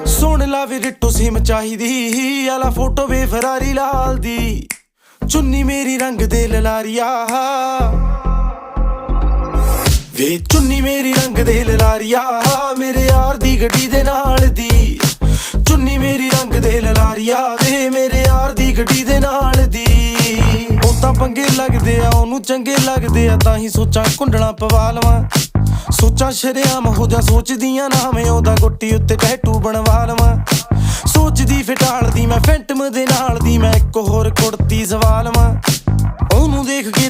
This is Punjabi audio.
ਸੁਣ ਲਾ ਵੀ ਰਿੱਟੋ ਸਿਮ ਚਾਹੀਦੀ ਆਲਾ ਫੋਟੋ ਵੇ ਫਰਾਰੀ ਲਾਲ ਦੀ ਚੁੰਨੀ ਮੇਰੀ ਰੰਗ ਦੇ ਲਲਾਰੀਆ ਵੇ ਚੁੰਨੀ ਮੇਰੀ ਰੰਗ ਦੇ ਲਲਾਰੀਆ ਮੇਰੇ ਯਾਰ ਦੀ ਗੱਡੀ ਦੇ ਨਾਲ ਦੀ ਚੁੰਨੀ ਮੇਰੀ ਰੰਗ ਦੇ ਲਲਾਰੀਆ ਵੇ ਮੇਰੇ ਯਾਰ ਦੀ ਗੱਡੀ ਦੇ ਨਾਲ ਦੀ ਉਹ ਤਾਂ ਪੰਗੇ ਲੱਗਦੇ ਆ ਉਹਨੂੰ ਚੰਗੇ ਲੱਗਦੇ ਆ ਤਾਂ ਹੀ ਸੋਚਾਂ ਕੁੰਡਲਾਂ ਪਵਾ ਲਵਾਂ ਸੋਚਾਂ ਸ਼ਰੇਆਮ ਹੋ ਜਾ ਸੋਚਦੀਆਂ ਨਾ ਮੈਂ ਉਹਦਾ ਗੁੱਟੀ ਉੱਤੇ ਟੈਟੂ ਬਣਵਾ ਲਵਾਂ ਸੋਚਦੀ ਫਿਟਾਲਦੀ ਮੈਂ ਫੈਂਟਮ ਦੇ ਨਾਲ ਦੀ ਮੈਂ ਇੱਕ ਹੋਰ ਕੁੜਤੀ ਸਵਾ ਲਵਾਂ ਉਹਨੂੰ ਦੇਖ ਕੇ